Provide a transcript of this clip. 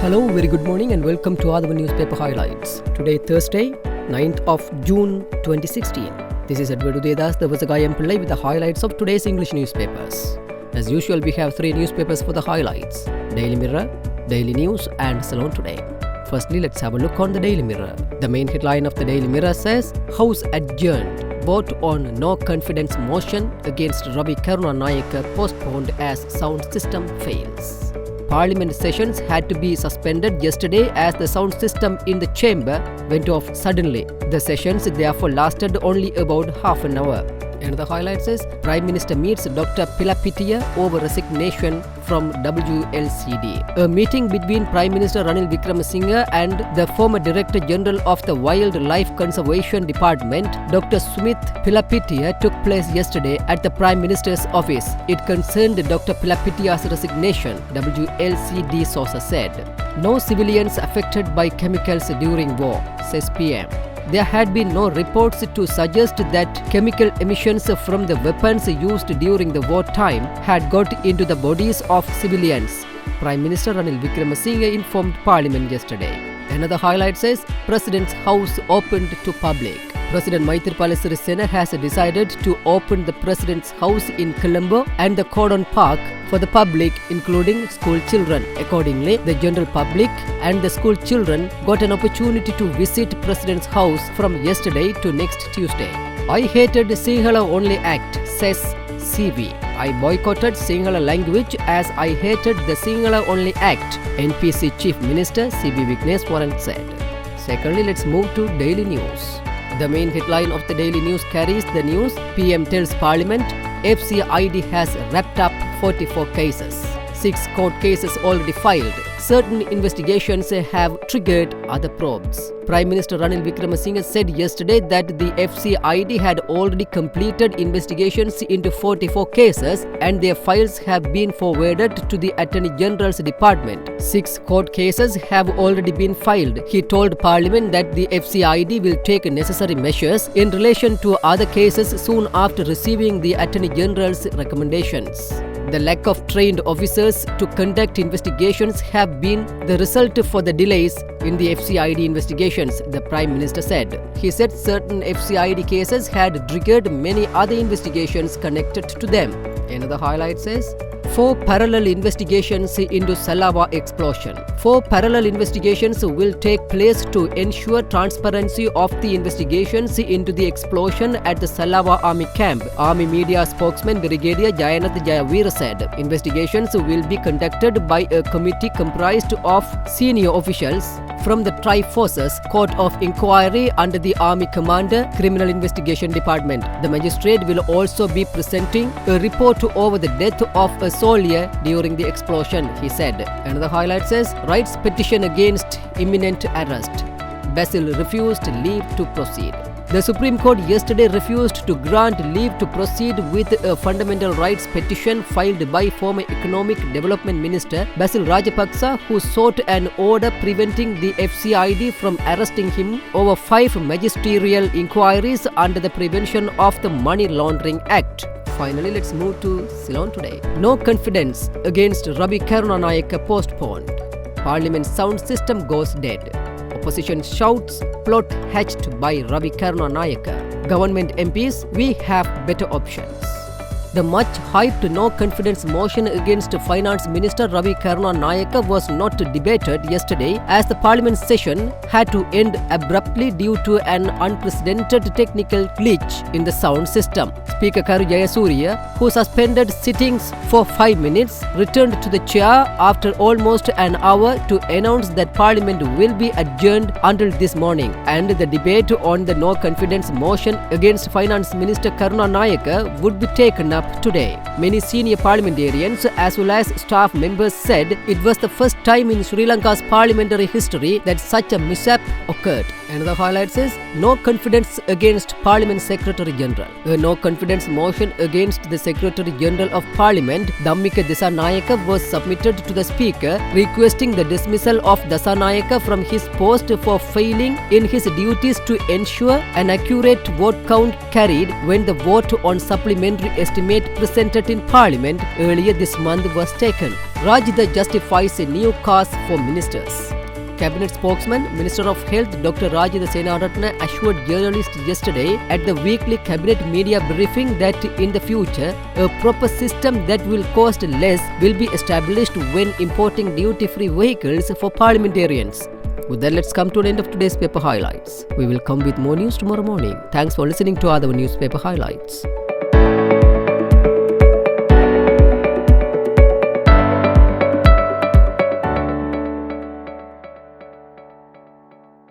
Hello, very good morning and welcome to Athavan newspaper highlights. Today, Thursday, 9th of June 2016. This is Edward Udedas, Devasagayam Pillai with the highlights of today's English newspapers. As usual, we have three newspapers for the highlights: Daily Mirror, Daily News and Ceylon Today. Firstly, let's have a look on the Daily Mirror. The main headline of the Daily Mirror says, House adjourned. Vote on no confidence motion against Ravi Karunanayake postponed as sound system fails. Parliament sessions had to be suspended yesterday as the sound system in the chamber went off suddenly. The sessions therefore lasted only about half an hour. Another highlight says, Prime Minister meets Dr. Pilapitiya over resignation from WLCD. A meeting between Prime Minister Ranil Wickremesinghe and the former Director General of the Wildlife Conservation Department, Dr. Sumit Pilapitiya, took place yesterday at the Prime Minister's office. It concerned Dr. Pilapitiya's resignation, WLCD sources said. No civilians affected by chemicals during war, says PM. There had been no reports to suggest that chemical emissions from the weapons used during the wartime had got into the bodies of civilians, Prime Minister Ranil Wickremesinghe informed Parliament yesterday. Another highlight says, President's house opened to public. President Maithripala Sirisena has decided to open the President's house in Colombo and the Cordon Park for the public, including school children. Accordingly, the general public and the school children got an opportunity to visit President's house from yesterday to next Tuesday. I hated Sinhala only act, says CV. I boycotted Sinhala language as I hated the Sinhala only act, NPC Chief Minister CB Vigneswaran said. Secondly, let's move to Daily News. The main headline of the Daily News carries the news, PM tells Parliament, FCID has wrapped up 44 cases. 6 court cases already filed. Certain investigations have triggered other probes. Prime Minister Ranil Wickremesinghe said yesterday that the FCID had already completed investigations into 44 cases and their files have been forwarded to the Attorney General's department. 6 court cases have already been filed. He told Parliament that the FCID will take necessary measures in relation to other cases soon after receiving the Attorney General's recommendations. The lack of trained officers to conduct investigations have been the result for the delays in the FCID investigations, the Prime Minister said. He said certain FCID cases had triggered many other investigations connected to them. Another highlight says, 4 parallel investigations into Salawa explosion. 4 parallel investigations will take place to ensure transparency of the investigations into the explosion at the Salawa Army camp, Army media spokesman Brigadier Jayanath Jayaweera said. Investigations will be conducted by a committee comprised of senior officials from the Tri-Forces Court of Inquiry under the Army Commander Criminal Investigation Department. The magistrate will also be presenting a report over the death of a soldier during the explosion, he said. Another highlight says, rights petition against imminent arrest. Basil refused leave to proceed. The Supreme Court yesterday refused to grant leave to proceed with a fundamental rights petition filed by former Economic Development Minister Basil Rajapaksa, who sought an order preventing the FCID from arresting him over 5 magisterial inquiries under the Prevention of the Money Laundering Act. Finally, let's move to Ceylon Today. No confidence against Ravi Karunanayake postponed. Parliament sound system goes dead. Opposition shouts, plot hatched by Ravi Karunanayake. Government MPs, we have better options. The much hyped no confidence motion against Finance Minister Ravi Karunanayake was not debated yesterday as the Parliament session had to end abruptly due to an unprecedented technical glitch in the sound system. Speaker Karu Jayasuriya, who suspended sittings for 5 minutes, returned to the chair after almost an hour to announce that Parliament will be adjourned until this morning, and the debate on the no confidence motion against Finance Minister Karunanayake would be taken up today. Many senior parliamentarians as well as staff members said it was the first time in Sri Lanka's parliamentary history that such a mishap occurred. Another highlight says, no confidence against Parliament Secretary General. A no confidence motion against the Secretary General of Parliament, Dhammika Disanayake, was submitted to the Speaker requesting the dismissal of Disanayake from his post for failing in his duties to ensure an accurate vote count carried when the vote on supplementary estimate presented in Parliament earlier this month was taken. Rajida justifies a new cars for ministers. Cabinet spokesman, Minister of Health Dr. Rajida Senaratne assured journalists yesterday at the weekly cabinet media briefing that in the future, a proper system that will cost less will be established when importing duty-free vehicles for parliamentarians. With that, let's come to the end of today's paper highlights. We will come with more news tomorrow morning. Thanks for listening to Athavan newspaper highlights.